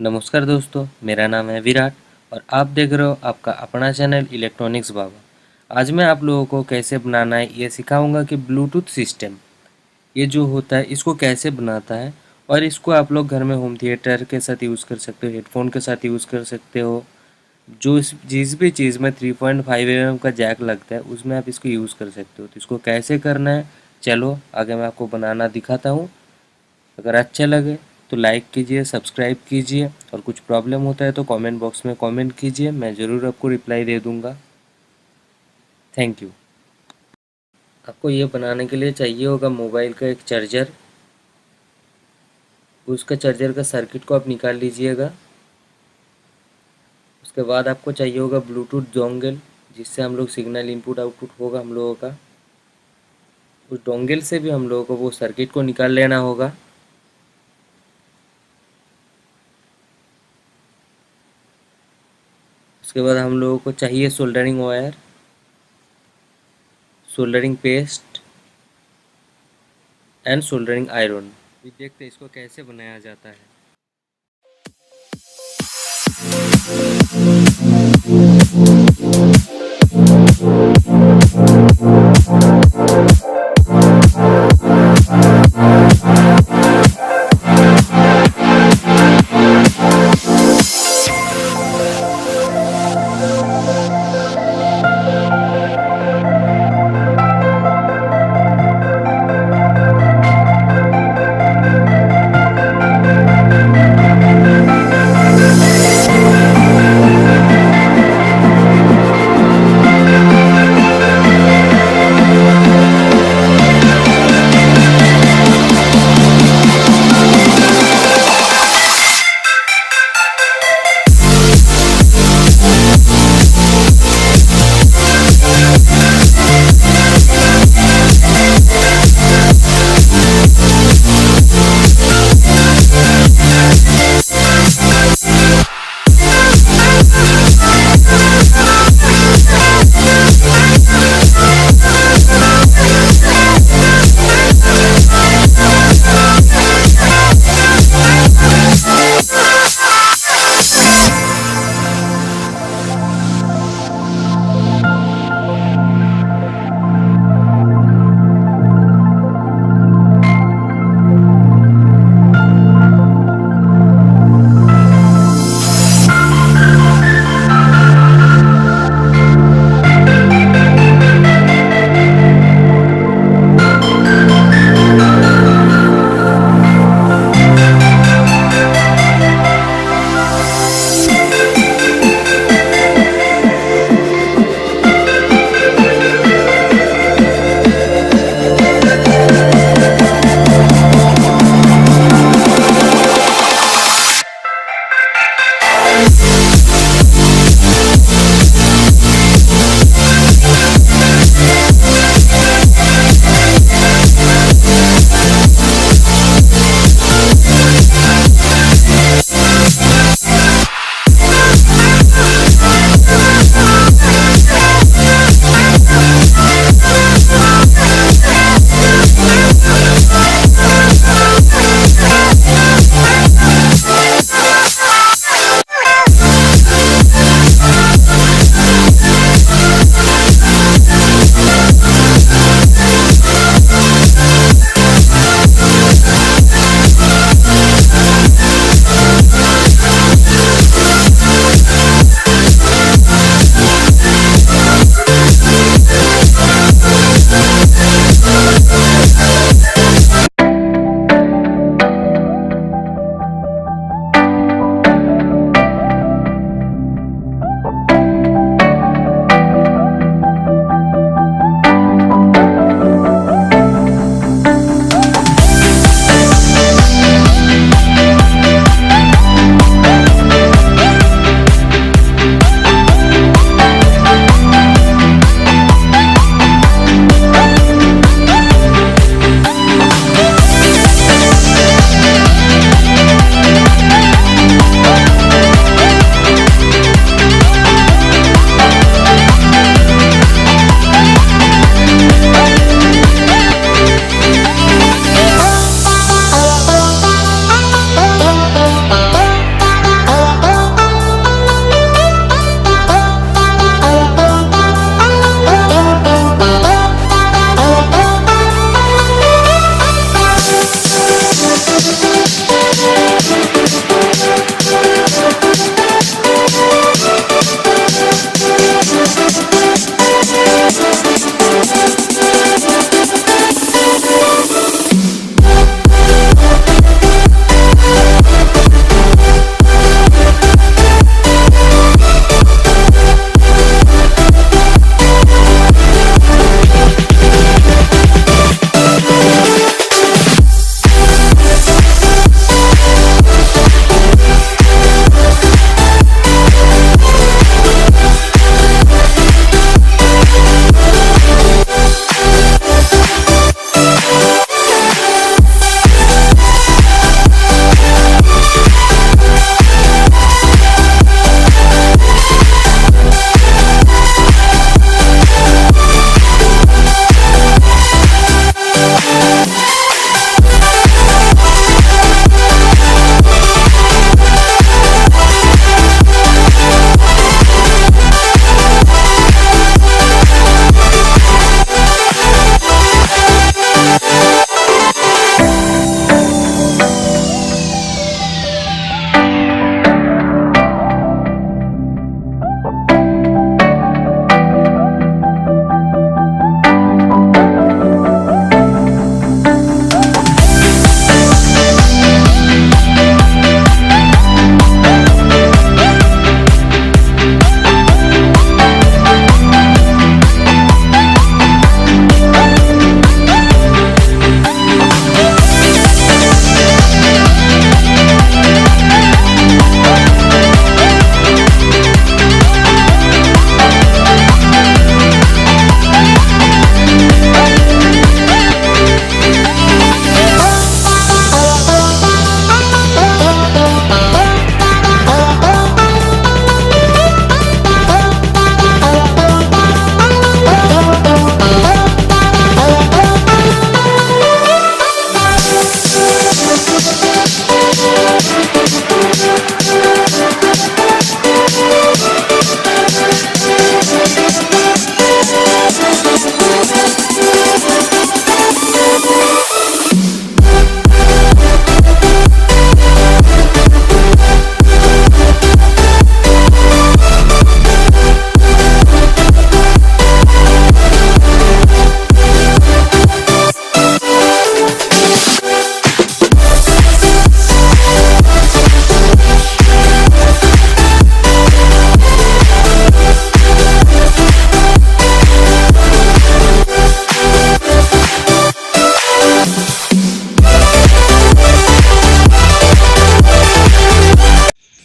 नमस्कार दोस्तों, मेरा नाम है विराट और आप देख रहे हो आपका अपना चैनल इलेक्ट्रॉनिक्स बाबा। आज मैं आप लोगों को कैसे बनाना है ये सिखाऊंगा कि ब्लूटूथ सिस्टम ये जो होता है इसको कैसे बनाता है। और इसको आप लोग घर में होम थिएटर के साथ यूज़ कर सकते हो, हेडफोन के साथ यूज़ कर सकते हो। जिस भी चीज़ में 3.5 mm का जैक लगता है उसमें आप इसको यूज़ कर सकते हो। तो इसको कैसे करना है चलो आगे मैं आपको बनाना दिखाता हूँ। अगर अच्छा लगे तो लाइक कीजिए, सब्सक्राइब कीजिए और कुछ प्रॉब्लम होता है तो कमेंट बॉक्स में कमेंट कीजिए, मैं ज़रूर आपको रिप्लाई दे दूँगा। Thank you. आपको ये बनाने के लिए चाहिए होगा मोबाइल का एक चार्जर। उसका चार्जर का सर्किट को आप निकाल लीजिएगा। उसके बाद आपको चाहिए होगा ब्लूटूथ डोंगल, जिससे हम लोग सिग्नल इनपुट आउटपुट होगा हम लोगों का। उस डोंगल से भी हम लोगों को वो सर्किट को निकाल लेना होगा। उसके बाद हम लोगों को चाहिए soldering wire, soldering paste and soldering iron. अभी देखते हैं इसको कैसे बनाया जाता है।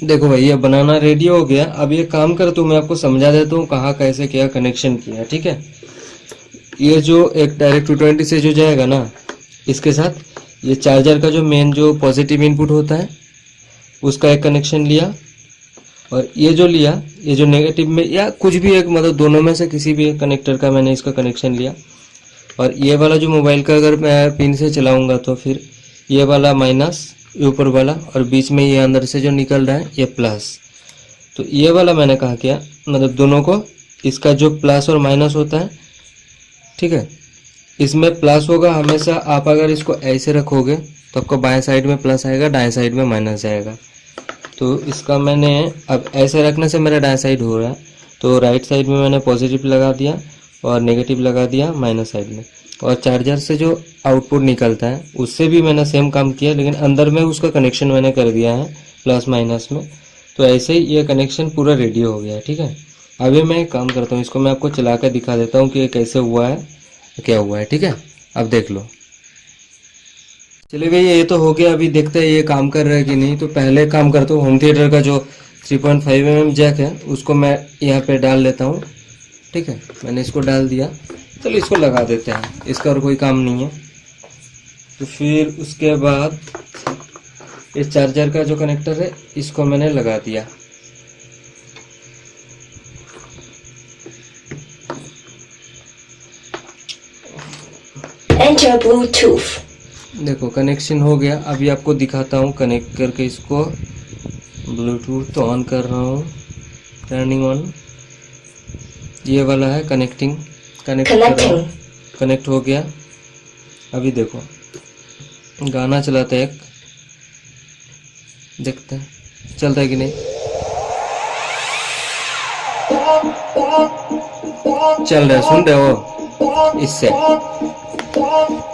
देखो भाई, ये बनाना रेडी हो गया। अब ये काम कर, तो मैं आपको समझा देता हूँ कहाँ कैसे क्या कनेक्शन किया, ठीक है। ये जो एक डायरेक्ट 220 से जो जाएगा ना, इसके साथ ये चार्जर का जो मेन जो पॉजिटिव इनपुट होता है उसका एक कनेक्शन लिया, और ये जो लिया, ये जो नेगेटिव में या कुछ भी एक, मतलब दोनों में से किसी भी एक कनेक्टर का मैंने इसका कनेक्शन लिया। और ये वाला जो मोबाइल का अगर मैं पिन से चलाऊंगा तो फिर ये वाला माइनस, ये ऊपर वाला, और बीच में ये अंदर से जो निकल रहा है ये प्लस। तो ये वाला मैंने कहा क्या, मतलब दोनों को, इसका जो प्लस और माइनस होता है, ठीक है, इसमें प्लस होगा हमेशा। आप अगर इसको ऐसे रखोगे तो आपको बाएं साइड में प्लस आएगा, दाएं साइड में माइनस आएगा। तो इसका मैंने अब ऐसे रखने से मेरा दाएं साइड हो रहा है, तो राइट साइड में मैंने पॉजिटिव लगा दिया और नेगेटिव लगा दिया माइनस साइड में। और चार्जर से जो आउटपुट निकलता है उससे भी मैंने सेम काम किया, लेकिन अंदर में उसका कनेक्शन मैंने कर दिया है प्लस माइनस में। तो ऐसे ही ये कनेक्शन पूरा रेडी हो गया है, ठीक है। अभी मैं एक काम करता हूँ, इसको मैं आपको चला कर दिखा देता हूँ कि ये कैसे हुआ है, क्या हुआ है, ठीक है। अब देख लो। चलिए भैया, ये तो हो गया। अभी देखते हैं ये काम कर रहा है कि नहीं। तो पहले काम करता हूँ, होम थिएटर का जो 3.5 mm जैक है उसको मैं यहाँ पे डाल लेता हूँ, ठीक है। मैंने इसको डाल दिया। चलो इसको लगा देते हैं, इसका और कोई काम नहीं है। तो फिर उसके बाद इस चार्जर का जो कनेक्टर है इसको मैंने लगा दिया। Enter Bluetooth. देखो कनेक्शन हो गया। अभी आपको दिखाता हूँ कनेक्ट करके इसको। ब्लूटूथ तो ऑन कर रहा हूँ, टर्निंग ऑन। ये वाला है कनेक्टिंग, कनेक्ट कर रहा हूँ। कनेक्ट हो गया। अभी देखो गाना चलाते हैं, एक देखते हैं चलता है कि नहीं। चल रहा है, सुन रहे हो? इससे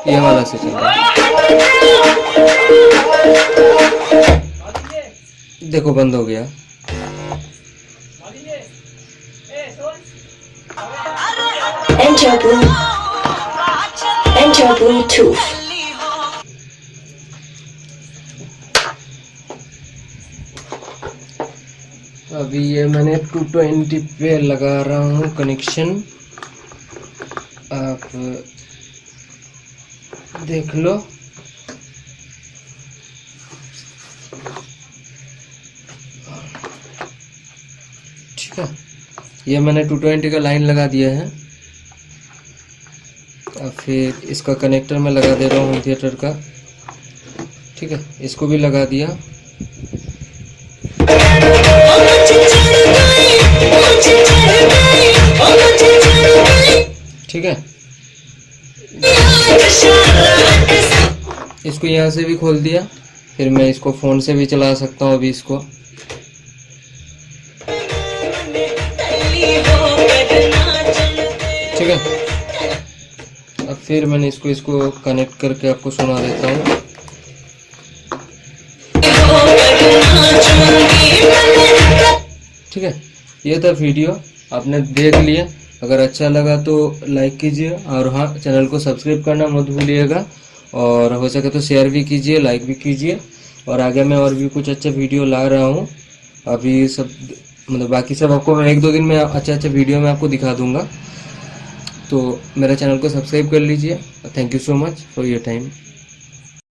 ये वाला से चल रहा है। देखो बंद हो गया। Enter Bluetooth. अभी ये मैंने 220 पे लगा रहा हूँ कनेक्शन। आप देख लो। ठीक है, ये मैंने 220 का लाइन लगा दिया है। अब फिर इसका कनेक्टर मैं लगा दे रहा हूँ थिएटर का, ठीक है। इसको भी लगा दिया। ठीक है, इसको यहाँ से भी खोल दिया। फिर मैं इसको फ़ोन से भी चला सकता हूँ अभी इसको। ठीक है, अब फिर मैंने इसको कनेक्ट करके आपको सुना देता हूँ। ठीक है, ये था वीडियो, आपने देख लिया। अगर अच्छा लगा तो लाइक कीजिए, और हाँ, चैनल को सब्सक्राइब करना मत भूलिएगा। और हो सके तो शेयर भी कीजिए, लाइक भी कीजिए। और आगे मैं और भी कुछ अच्छा वीडियो ला रहा हूँ। अभी सब मतलब बाकी सब आपको मैं 1-2 दिन में अच्छा वीडियो में आपको दिखा दूंगा। तो मेरा चैनल को सब्सक्राइब कर लीजिए। Thank you so much for your time.